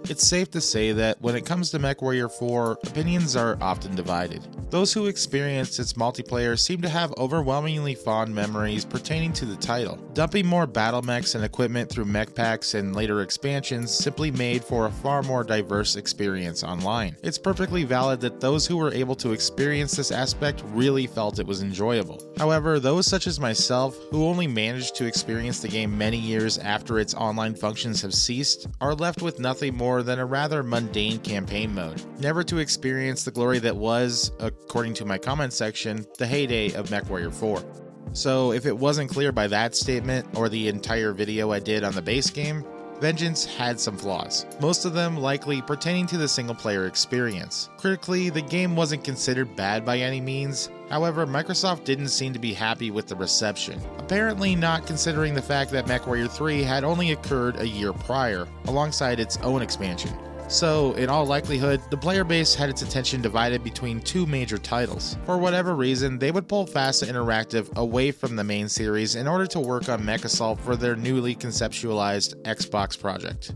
It's safe to say that when it comes to MechWarrior 4, opinions are often divided. Those who experienced its multiplayer seem to have overwhelmingly fond memories pertaining to the title. Dumping more battle mechs and equipment through mech packs and later expansions simply made for a far more diverse experience online. It's perfectly valid that those who were able to experience this aspect really felt it was enjoyable. However, those such as myself, who only managed to experience the game many years after its online functions have ceased, are left with nothing more than a rather mundane campaign mode, never to experience the glory that was, according to my comment section, the heyday of MechWarrior 4. So if it wasn't clear by that statement or the entire video I did on the base game, Vengeance had some flaws, most of them likely pertaining to the single-player experience. Critically, the game wasn't considered bad by any means. However, Microsoft didn't seem to be happy with the reception, apparently not considering the fact that MechWarrior 3 had only occurred a year prior, alongside its own expansion. So, in all likelihood, the player base had its attention divided between two major titles. For whatever reason, they would pull Facet Interactive away from the main series in order to work on Mech Assault for their newly conceptualized Xbox project.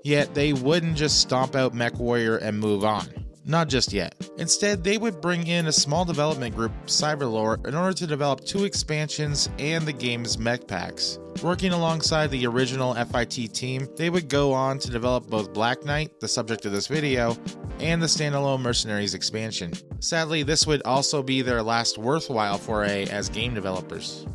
Yet, they wouldn't just stomp out MechWarrior and move on. Not just yet. Instead, they would bring in a small development group, Cyberlore, in order to develop two expansions and the game's mech packs. Working alongside the original FIT team, they would go on to develop both Black Knight, the subject of this video, and the standalone Mercenaries expansion. Sadly, this would also be their last worthwhile foray as game developers.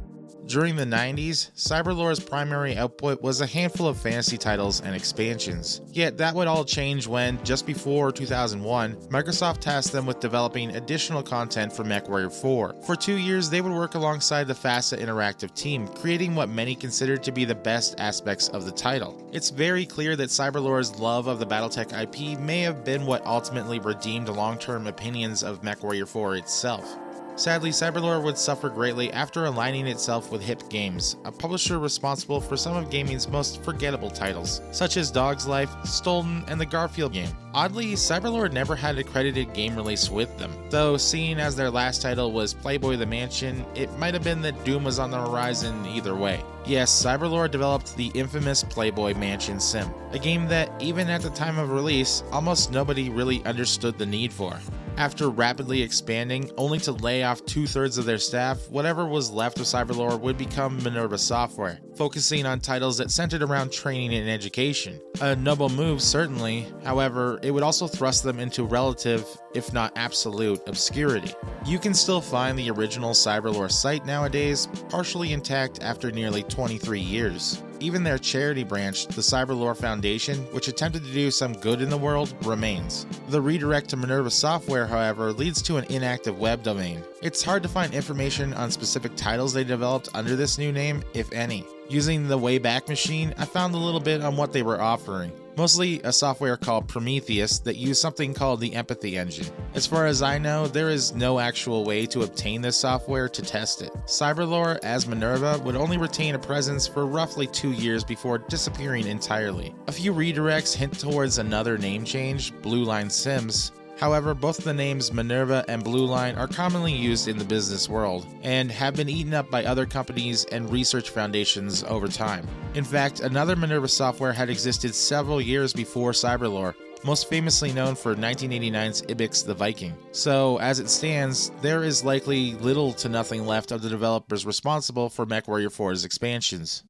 During the 90s, Cyberlore's primary output was a handful of fantasy titles and expansions. Yet that would all change when, just before 2001, Microsoft tasked them with developing additional content for MechWarrior 4. For 2 years, they would work alongside the Facet Interactive team, creating what many considered to be the best aspects of the title. It's very clear that Cyberlore's love of the battletech IP may have been what ultimately redeemed long-term opinions of MechWarrior 4 itself. Sadly, Cyberlore would suffer greatly after aligning itself with Hip Games, a publisher responsible for some of gaming's most forgettable titles, such as Dog's Life, Stolen, and the Garfield game. Oddly, Cyberlore never had a credited game release with them, though seeing as their last title was Playboy the Mansion, it might have been that Doom was on the horizon either way. Yes, Cyberlore developed the infamous Playboy Mansion sim, a game that, even at the time of release, almost nobody really understood the need for. After rapidly expanding, only to lay off 2/3 of their staff, whatever was left of Cyberlore would become Minerva Software, focusing on titles that centered around training and education. A noble move, certainly. However, it would also thrust them into relative, if not absolute, obscurity. You can still find the original Cyberlore site nowadays, partially intact after nearly 23 years. Even their charity branch, the Cyberlore Foundation, which attempted to do some good in the world, remains. The redirect to Minerva Software, however, leads to an inactive web domain. It's hard to find information on specific titles they developed under this new name, if any. Using the Wayback Machine, I found a little bit on what they were offering. Mostly a software called Prometheus that used something called the Empathy Engine. As far as I know, there is no actual way to obtain this software to test it. Cyberlore, as Minerva, would only retain a presence for roughly 2 years before disappearing entirely. A few redirects hint towards another name change, Blue Line Sims. However, both the names Minerva and Blue Line are commonly used in the business world, and have been eaten up by other companies and research foundations over time. In fact, another Minerva software had existed several years before Cyberlore, most famously known for 1989's Ibex the Viking. So, as it stands, there is likely little to nothing left of the developers responsible for MechWarrior 4's expansions.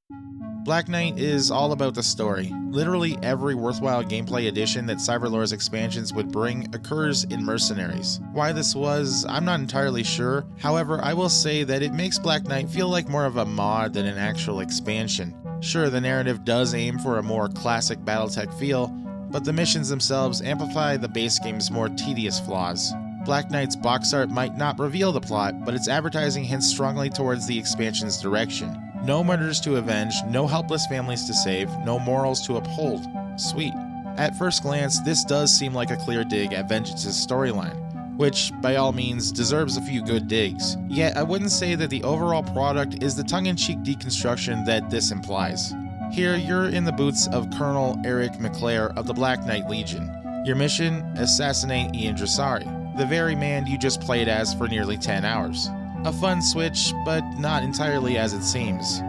Black Knight is all about the story. Literally every worthwhile gameplay addition that Cyberlore's expansions would bring occurs in Mercenaries. Why this was, I'm not entirely sure. However, I will say that it makes Black Knight feel like more of a mod than an actual expansion. Sure, the narrative does aim for a more classic battletech feel, but the missions themselves amplify the base game's more tedious flaws. Black Knight's box art might not reveal the plot, but its advertising hints strongly towards the expansion's direction. No murders to avenge, no helpless families to save, no morals to uphold. Sweet. At first glance, this does seem like a clear dig at Vengeance's storyline, which, by all means, deserves a few good digs. Yet, I wouldn't say that the overall product is the tongue-in-cheek deconstruction that this implies. Here, you're in the boots of Colonel Eric McClare of the Black Knight Legion. Your mission? Assassinate Ian Dressari, the very man you just played as for nearly 10 hours. A fun switch, but not entirely as it seems.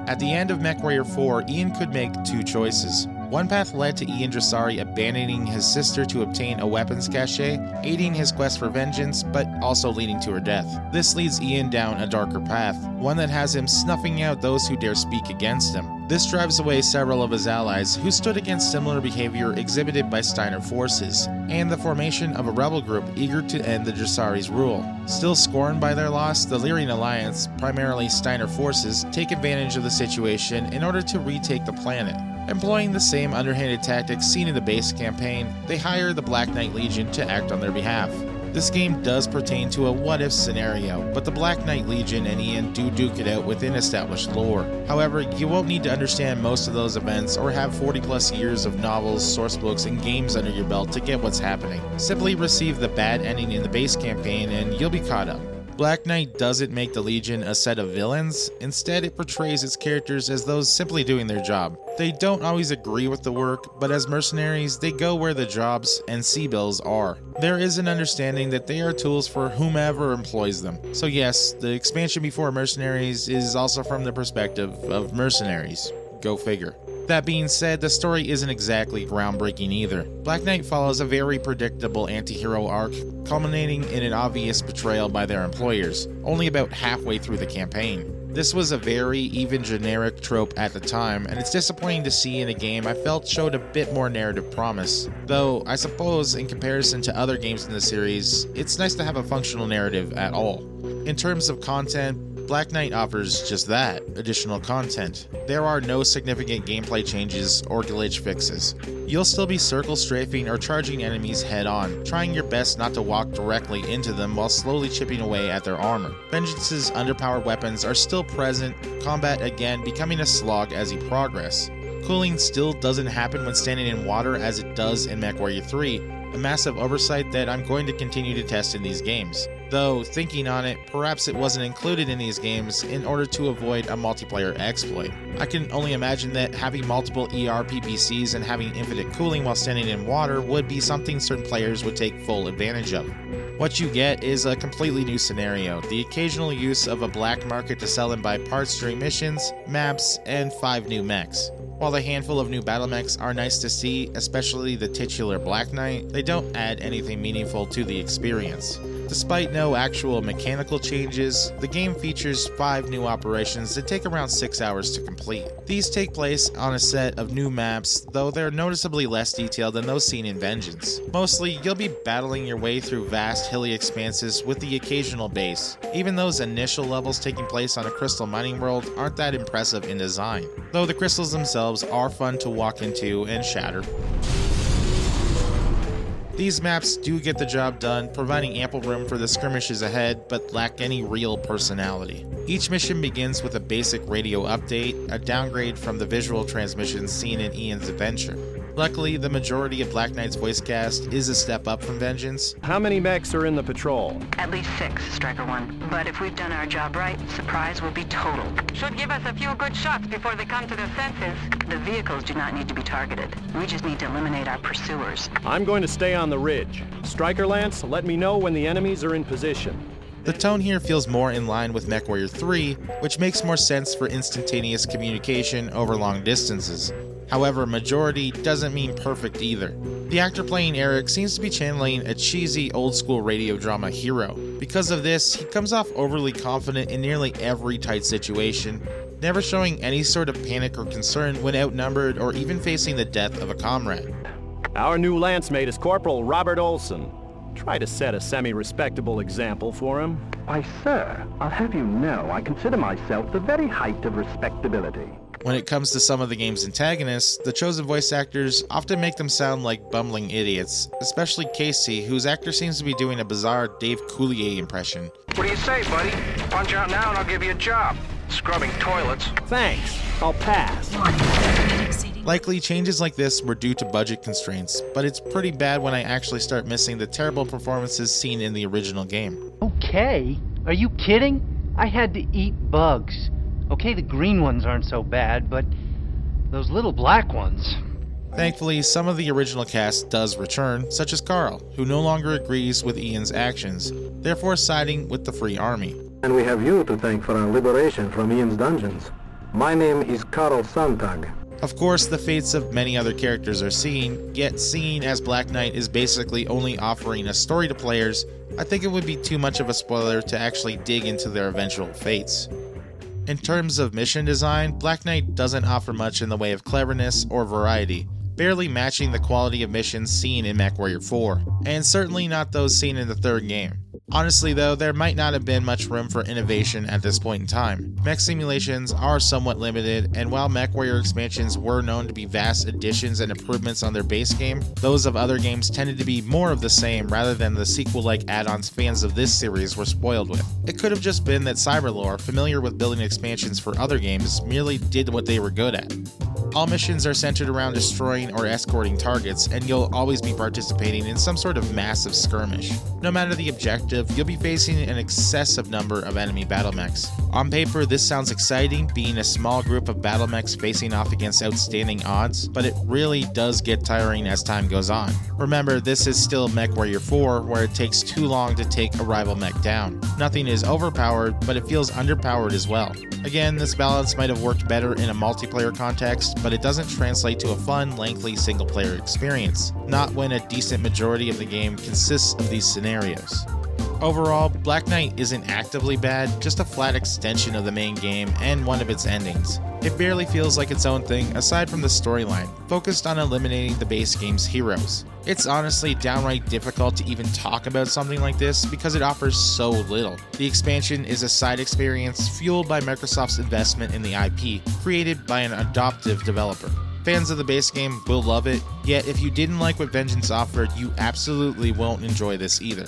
At the end of MechWarrior 4, Ian could make two choices. One path led to Ian Dressari abandoning his sister to obtain a weapons cache, aiding his quest for vengeance, but also leading to her death. This leads Ian down a darker path, one that has him snuffing out those who dare speak against him. This drives away several of his allies who stood against similar behavior exhibited by Steiner forces, and the formation of a rebel group eager to end the Dressari's rule. Still scorned by their loss, the Lyrian Alliance, primarily Steiner forces, take advantage of the situation in order to retake the planet. Employing the same underhanded tactics seen in the base campaign, they hire the Black Knight Legion to act on their behalf. This game does pertain to a what-if scenario, but the Black Knight Legion and Ian do duke it out within established lore. However, you won't need to understand most of those events or have 40 plus years of novels, sourcebooks, and games under your belt to get what's happening. Simply receive the bad ending in the base campaign and you'll be caught up. Black Knight doesn't make the Legion a set of villains, instead it portrays its characters as those simply doing their job. They don't always agree with the work, but as mercenaries, they go where the jobs and sea-bills are. There is an understanding that they are tools for whomever employs them. So yes, the expansion before mercenaries is also from the perspective of mercenaries. Go figure. That being said, the story isn't exactly groundbreaking either. Black Knight follows a very predictable anti-hero arc, culminating in an obvious betrayal by their employers, only about halfway through the campaign. This was a very even generic trope at the time, and it's disappointing to see in a game I felt showed a bit more narrative promise. Though, I suppose in comparison to other games in the series, it's nice to have a functional narrative at all. In terms of content, Black Knight offers just that, additional content. There are no significant gameplay changes or glitch fixes. You'll still be circle strafing or charging enemies head on, trying your best not to walk directly into them while slowly chipping away at their armor. Vengeance's underpowered weapons are still present, combat again becoming a slog as you progress. Cooling still doesn't happen when standing in water as it does in MechWarrior 3, a massive oversight that I'm going to continue to test in these games. Though, thinking on it, perhaps it wasn't included in these games in order to avoid a multiplayer exploit. I can only imagine that having multiple PPCs and having infinite cooling while standing in water would be something certain players would take full advantage of. What you get is a completely new scenario, the occasional use of a black market to sell and buy parts during missions, maps, and 5 new mechs. While a handful of new battle mechs are nice to see, especially the titular Black Knight, they don't add anything meaningful to the experience. Despite no actual mechanical changes, the game features 5 new operations that take around 6 hours to complete. These take place on a set of new maps, though they're noticeably less detailed than those seen in Vengeance. Mostly, you'll be battling your way through vast hilly expanses with the occasional base. Even those initial levels taking place on a crystal mining world aren't that impressive in design, though the crystals themselves are fun to walk into and shatter. These maps do get the job done, providing ample room for the skirmishes ahead, but lack any real personality. Each mission begins with a basic radio update, a downgrade from the visual transmissions seen in Ian's adventure. Luckily, the majority of Black Knight's voice cast is a step up from Vengeance. How many mechs are in the patrol? At least 6, Striker 1. But if we've done our job right, surprise will be total. Should give us a few good shots before they come to their senses. The vehicles do not need to be targeted. We just need to eliminate our pursuers. I'm going to stay on the ridge. Striker Lance, let me know when the enemies are in position. The tone here feels more in line with MechWarrior 3, which makes more sense for instantaneous communication over long distances. However, majority doesn't mean perfect either. The actor playing Eric seems to be channeling a cheesy old-school radio drama hero. Because of this, he comes off overly confident in nearly every tight situation, never showing any sort of panic or concern when outnumbered or even facing the death of a comrade. Our new lance mate is Corporal Robert Olson. Try to set a semi-respectable example for him. Why, sir, I'll have you know I consider myself the very height of respectability. When it comes to some of the game's antagonists, the chosen voice actors often make them sound like bumbling idiots, especially Casey, whose actor seems to be doing a bizarre Dave Coulier impression. What do you say, buddy? Punch out now and I'll give you a job. Scrubbing toilets. Thanks, I'll pass. Likely changes like this were due to budget constraints, but it's pretty bad when I actually start missing the terrible performances seen in the original game. Okay? Are you kidding? I had to eat bugs. Okay, the green ones aren't so bad, but those little black ones. Thankfully, some of the original cast does return, such as Carl, who no longer agrees with Ian's actions, therefore siding with the Free Army. And we have you to thank for our liberation from Ian's dungeons. My name is Carl Sontag. Of course, the fates of many other characters are seen, yet seeing as Black Knight is basically only offering a story to players, I think it would be too much of a spoiler to actually dig into their eventual fates. In terms of mission design, Black Knight doesn't offer much in the way of cleverness or variety, barely matching the quality of missions seen in MechWarrior 4, and certainly not those seen in the third game. Honestly though, there might not have been much room for innovation at this point in time. Mech simulations are somewhat limited, and while MechWarrior expansions were known to be vast additions and improvements on their base game, those of other games tended to be more of the same rather than the sequel-like add-ons fans of this series were spoiled with. It could have just been that Cyberlore, familiar with building expansions for other games, merely did what they were good at. All missions are centered around destroying or escorting targets, and you'll always be participating in some sort of massive skirmish. No matter the objective, you'll be facing an excessive number of enemy battle mechs. On paper, this sounds exciting, being a small group of battle mechs facing off against outstanding odds, but it really does get tiring as time goes on. Remember, this is still MechWarrior 4, where it takes too long to take a rival mech down. Nothing is overpowered, but it feels underpowered as well. Again, this balance might have worked better in a multiplayer context, but it doesn't translate to a fun, lengthy single-player experience, not when a decent majority of the game consists of these scenarios. Overall, Black Knight isn't actively bad, just a flat extension of the main game and one of its endings. It barely feels like its own thing aside from the storyline, focused on eliminating the base game's heroes. It's honestly downright difficult to even talk about something like this because it offers so little. The expansion is a side experience fueled by Microsoft's investment in the IP, created by an adoptive developer. Fans of the base game will love it, yet if you didn't like what Vengeance offered, you absolutely won't enjoy this either.